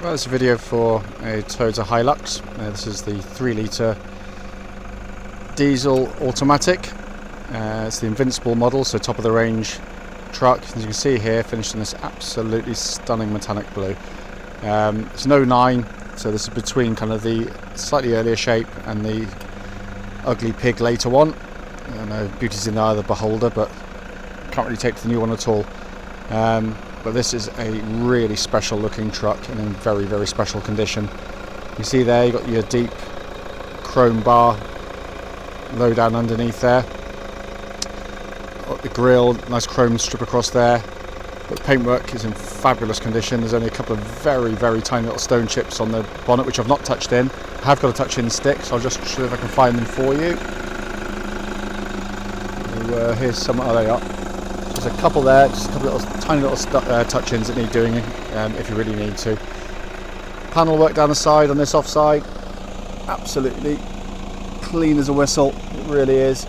Well, this is a video for a Toyota Hilux. This is the 3-litre diesel automatic. It's the Invincible model, so top of the range truck. As you can see here, finished in this absolutely stunning metallic blue. It's an 09, so this is between kind of the slightly earlier shape and the ugly pig later one. I know beauty's in the eye of the beholder, but can't really take to the new one at all. But this is a really special looking truck and in very, very special condition. You see there, you've got your deep chrome bar low down underneath there. Got the grille, nice chrome strip across there. But paintwork is in fabulous condition. There's only a couple of very, very tiny little stone chips on the bonnet, which I've not touched in. I have got a touch in stick, so I'll just see if I can find them for you. So, here's some, oh there you are. There's a couple there, just a couple of tiny little touch-ins that need doing if you really need to. Panel work down the side on this offside, absolutely clean as a whistle, it really is.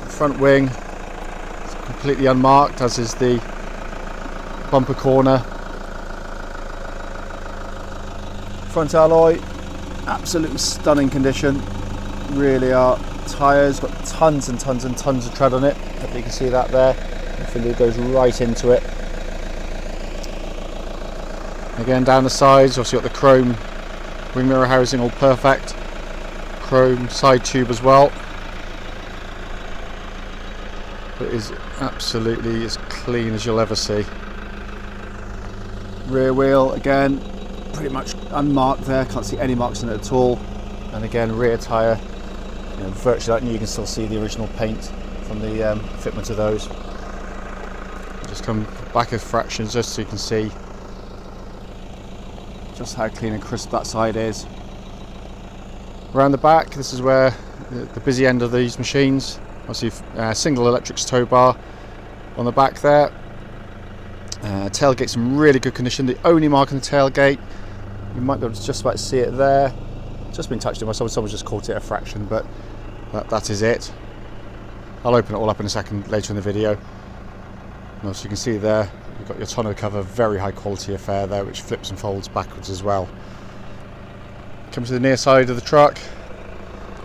Front wing, it's completely unmarked, as is the bumper corner. Front alloy, absolutely stunning condition, really are. Tyres, got tons and tons and tons of tread on it, hope you can see that there. Hopefully it goes right into it. Again, down the sides, obviously got the chrome wing mirror housing, all perfect. Chrome side tube as well. It is absolutely as clean as you'll ever see. Rear wheel, again, pretty much unmarked there, can't see any marks in it at all. And again, rear tyre, virtually like new, you can still see the original paint from the fitment of those. Just come back a fraction just so you can see just how clean and crisp that side is. Around the back, this is where the busy end of these machines. Obviously, single electric tow bar on the back there. Tailgate's in really good condition. The only mark on the tailgate, you might be able to just about see it there. Just been touched in by someone just caught it a fraction, but that is it. I'll open it all up in a second later in the video. And so you can see there, you've got your tonneau cover, very high quality affair there, which flips and folds backwards as well. Come to the near side of the truck.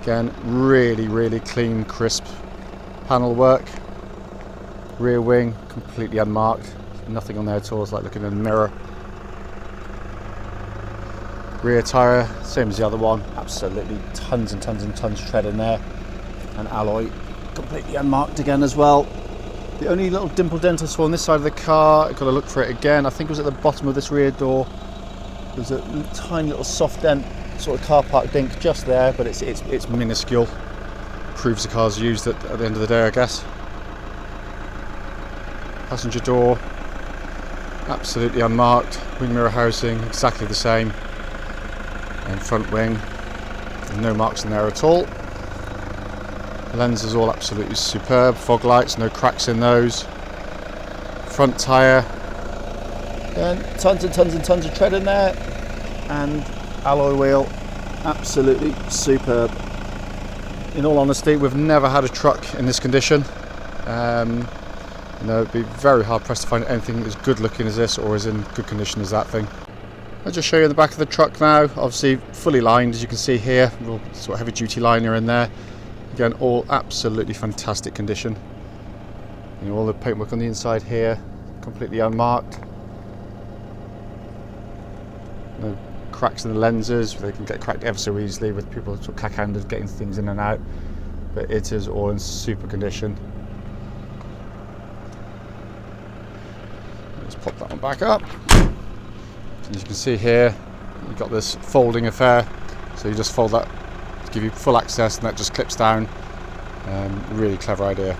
Again, really, really clean, crisp panel work. Rear wing, completely unmarked. Nothing on there at all, it's like looking in a mirror. Rear tyre, same as the other one. Absolutely tons and tons and tons of tread in there. And alloy, completely unmarked again as well. The only little dimple dent I saw on this side of the car, I've got to look for it again, I think it was at the bottom of this rear door. There's a tiny little soft dent, sort of car park dink just there, but it's minuscule. Proves the car's used at the end of the day, I guess. Passenger door, absolutely unmarked. Wing mirror housing, exactly the same. And front wing, no marks in there at all. Lens is all absolutely superb, fog lights, no cracks in those. Front tyre, and tons and tons and tons of tread in there. And alloy wheel, absolutely superb. In all honesty, we've never had a truck in this condition. It'd be very hard pressed to find anything as good looking as this or as in good condition as that thing. I'll just show you the back of the truck now. Obviously fully lined, as you can see here, a little sort of heavy duty liner in there. Again, all absolutely fantastic condition. All the paintwork on the inside here, completely unmarked. No cracks in the lenses, they can get cracked ever so easily with people sort of cack-handed getting things in and out. But it is all in super condition. Let's pop that one back up. As you can see here, you've got this folding affair, so you just fold that to give you full access, and that just clips down. Really clever idea.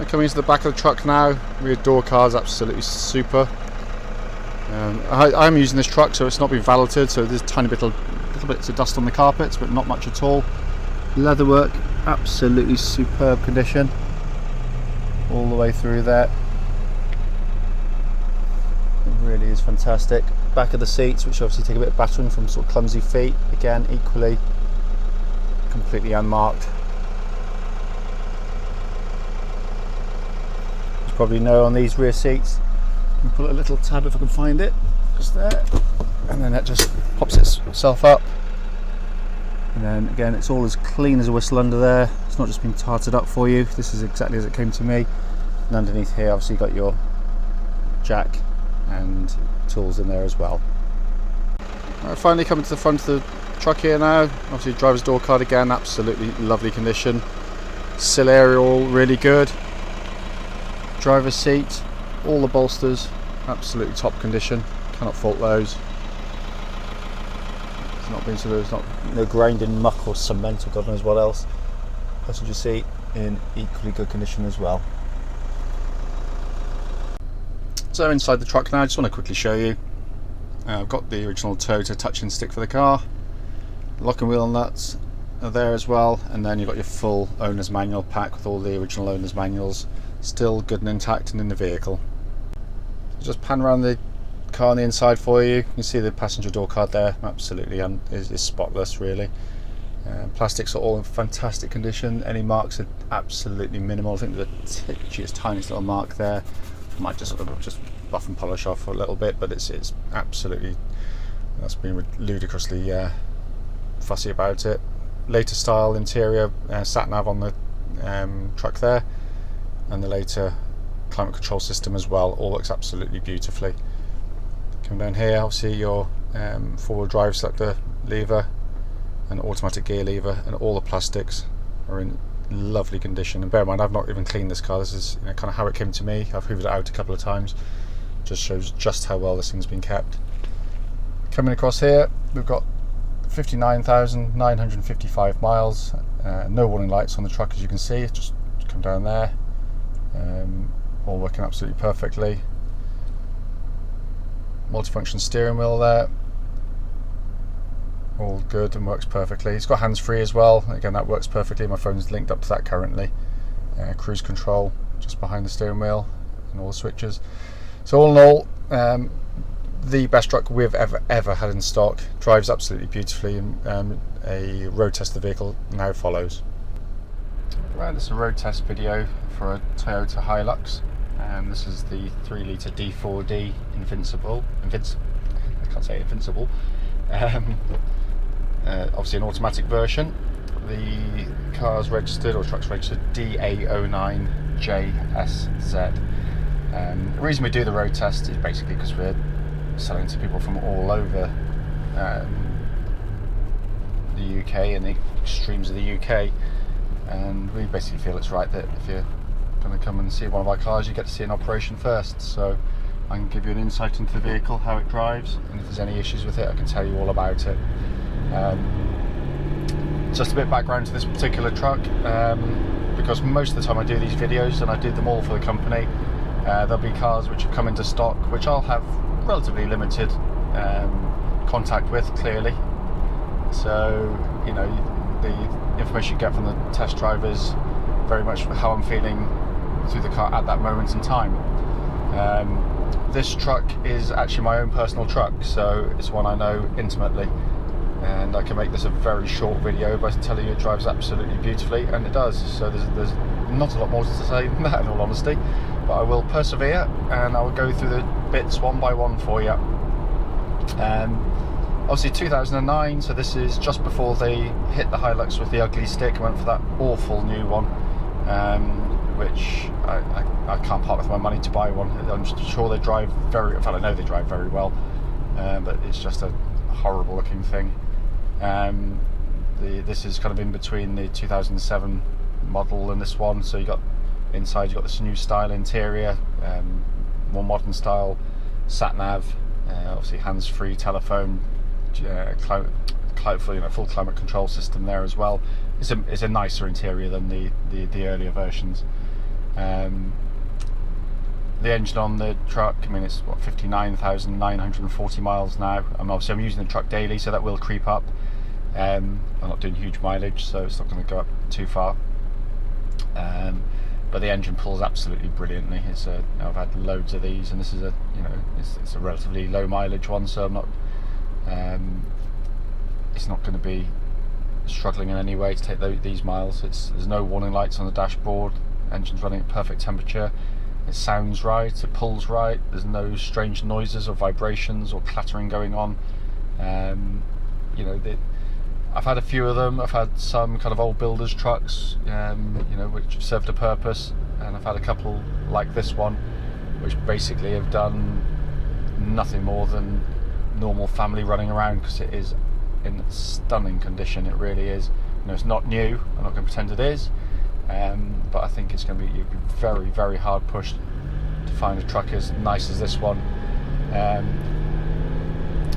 Coming into the back of the truck now, rear door car's absolutely super. I'm using this truck, so it's not been valeted, so there's tiny little bits of dust on the carpets, but not much at all. Leatherwork, absolutely superb condition, all the way through there. It really is fantastic. Back of the seats, which obviously take a bit of battering from sort of clumsy feet, again equally completely unmarked. As you probably know, on these rear seats, you pull a little tab if I can find it, just there, and then that just pops itself up. And then again, it's all as clean as a whistle under there. It's not just been tarted up for you. This is exactly as it came to me. And underneath here, obviously you've got your jack and tools in there as well. Finally coming to the front of the truck here now. Obviously driver's door card again, absolutely lovely condition. Sill area all really good. Driver's seat, all the bolsters, absolutely top condition. Cannot fault those. It's not been no grinding muck or cement or God knows what else. Passenger seat in equally good condition as well. So inside the truck now, I just want to quickly show you. I've got the original Toyota touch-in stick for the car. Lock and wheel nuts are there as well, and then you've got your full owner's manual pack with all the original owner's manuals still good and intact and in the vehicle. Just pan around the car on the inside for you. You can see the passenger door card there, absolutely is spotless really. Plastics are all in fantastic condition. Any marks are absolutely minimal. I think the tiniest little mark there. Might just sort of just buff and polish off for a little bit, but it's absolutely, that's been ludicrously fussy about it. Later style interior, sat nav on the truck there, and the later climate control system as well. All looks absolutely beautifully. Come down here, obviously your four-wheel drive selector lever and automatic gear lever, and all the plastics are in lovely condition. And bear in mind, I've not even cleaned this car. This is kind of how it came to me. I've hoovered it out a couple of times. Just shows just how well this thing's been kept. Coming across here, we've got 59,955 miles. No warning lights on the truck, as you can see. Just come down there. All working absolutely perfectly. Multifunction steering wheel there. All good and works perfectly. It's got hands-free as well. Again, that works perfectly. My phone's linked up to that currently. Cruise control just behind the steering wheel and all the switches. So all in all, the best truck we've ever had in stock. Drives absolutely beautifully, and a road test of the vehicle now follows. Right, this is a road test video for a Toyota Hilux. This is the 3-litre D-4D Invincible. I can't say Invincible. Obviously an automatic version. The car's registered, or truck's registered, DA09JSZ. The reason we do the road test is basically because we're selling to people from all over the UK and the extremes of the UK, and we basically feel it's right that if you're going to come and see one of our cars, you get to see an operation first. So I can give you an insight into the vehicle, how it drives, and if there's any issues with it, I can tell you all about it. Just a bit of background to this particular truck, because most of the time I do these videos, and I do them all for the company, there'll be cars which have come into stock which I'll have relatively limited contact with, clearly. So, you know, the information you get from the test drive is very much how I'm feeling through the car at that moment in time. This truck is actually my own personal truck, so it's one I know intimately, and I can make this a very short video by telling you it drives absolutely beautifully, and it does. So there's not a lot more to say than that, in all honesty, but I will persevere and I will go through the bits one by one for you. Obviously 2009, so this is just before they hit the Hilux with the ugly stick and went for that awful new one, which I can't part with my money to buy one. I'm sure they drive very well. I know they drive very well, but it's just a horrible looking thing. This is kind of in between the 2007 model and this one. So you got inside, you got this new style interior, more modern style sat nav, obviously hands-free telephone, full climate control system there as well. It's a nicer interior than the earlier versions. The engine on the truck, I mean, it's what, 59,940 miles now. Obviously I'm using the truck daily, so that will creep up. I'm not doing huge mileage, so it's not going to go up too far. But the engine pulls absolutely brilliantly. I've had loads of these, and this is it's a relatively low mileage one, so I'm not. It's not going to be struggling in any way to take these miles. There's no warning lights on the dashboard. Engine's running at perfect temperature. It sounds right, it pulls right, there's no strange noises or vibrations or clattering going on. You know, I've had a few of them. I've had some kind of old builders trucks, you know, which served a purpose, and I've had a couple like this one, which basically have done nothing more than normal family running around, because it is in stunning condition. It really is. You know, it's not new. I'm not going to pretend it is, but I think it's going to be, you'd be very, very hard pushed to find a truck as nice as this one.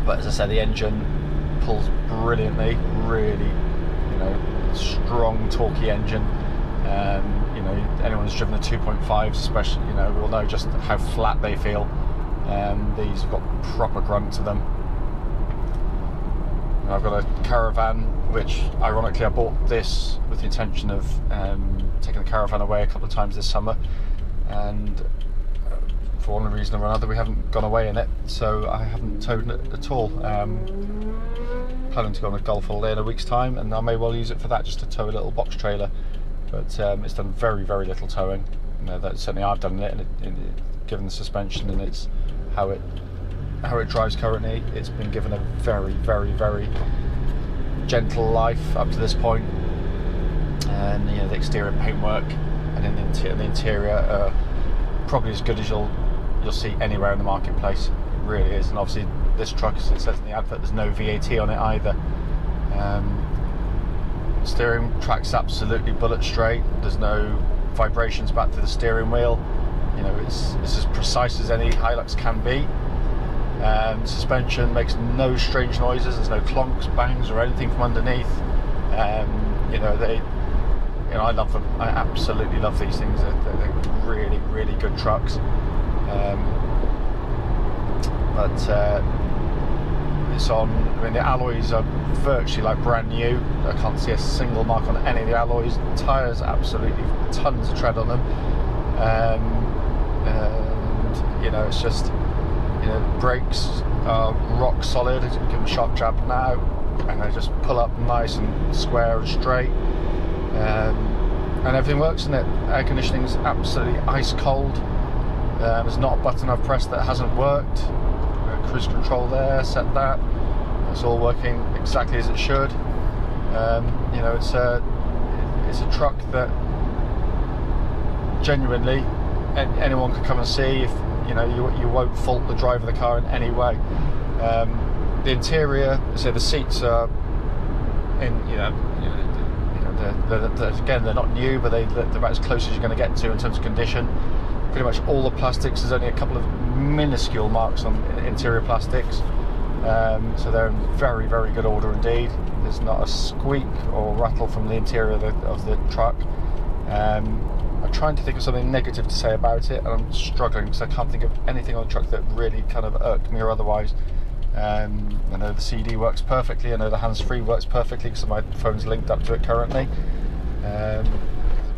But as I said, the engine pulls brilliantly. Really, you know, strong, torquey engine. You know, anyone who's driven the 2.5s, especially, you know, will know just how flat they feel. These have got proper grunt to them. And I've got a Caravan, which ironically I bought this with the intention of taking the Caravan away a couple of times this summer, and for one reason or another we haven't gone away in it, so I haven't towed it at all. Planning to go on a golf holiday in a week's time, and I may well use it for that, just to tow a little box trailer. But it's done very, very little towing. You know, that certainly I've done it, and given the suspension and it's how it drives currently, it's been given a very, very, very gentle life up to this point. And you know, the exterior paintwork and in the interior probably as good as you'll see anywhere in the marketplace. It really is. And obviously this truck, as it says in the advert, there's no VAT on it either. Steering track's absolutely bullet straight. There's no vibrations back to the steering wheel. You know, it's as precise as any Hilux can be. Suspension makes no strange noises. There's no clonks, bangs, or anything from underneath. You know, I love them. I absolutely love these things. They're really, really good trucks. But it's on. I mean, the alloys are virtually like brand new. I can't see a single mark on any of the alloys. Tyres, absolutely tons of tread on them. And you know, it's just, you know, brakes are rock solid. Give them a shock jab now, and they just pull up nice and square and straight. And everything works in it. Air conditioning's absolutely ice cold. There's not a button I've pressed that hasn't worked. Cruise control there, set that. It's all working exactly as it should. You know, it's a truck that genuinely anyone could come and see. If you know, you won't fault the driver of the car in any way. The interior, so the seats are in, again, they're not new, but they're about as close as you're going to get to in terms of condition. Pretty much all the plastics, there's only a couple of minuscule marks on interior plastics, so they're in very, very good order indeed. There's not a squeak or rattle from the interior of the truck. I'm trying to think of something negative to say about it, and I'm struggling because I can't think of anything on the truck that really kind of irked me or otherwise. I know the CD works perfectly. I know the hands-free works perfectly because my phone's linked up to it currently. There's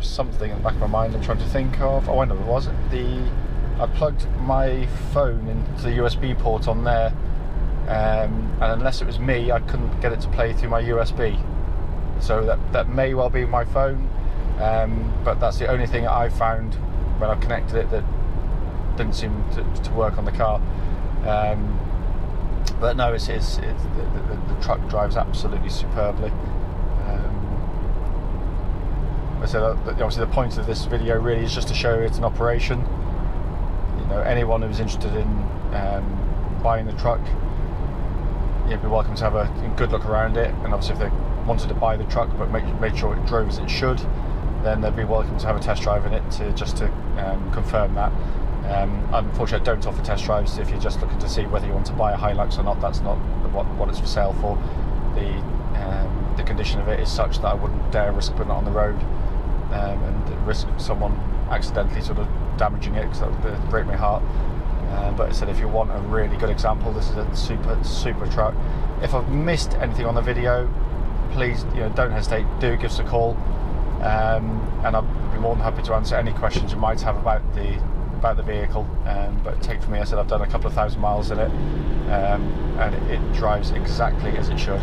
something in the back of my mind I'm trying to think of. Oh, I know what it was. I plugged my phone into the USB port on there, and unless it was me, I couldn't get it to play through my USB. So that may well be my phone, but that's the only thing I found when I've connected it that didn't seem to work on the car. But no, the truck drives absolutely superbly. So obviously the point of this video really is just to show it's an operation. You know, anyone who's interested in buying the truck, you'd be welcome to have a good look around it. And obviously if they wanted to buy the truck but make sure it drove as it should, then they'd be welcome to have a test drive in it to confirm that. Unfortunately, I don't offer test drives. If you're just looking to see whether you want to buy a Hilux or not, that's not what it's for sale for. The condition of it is such that I wouldn't dare risk putting it on the road and risk someone accidentally sort of damaging it, because that would break my heart. But I said, if you want a really good example, this is a super truck. If I've missed anything on the video, please, don't hesitate. Do give us a call, and I'll be more than happy to answer any questions you might have about the vehicle. But take from me, I said I've done a couple of thousand miles in it, and it drives exactly as it should.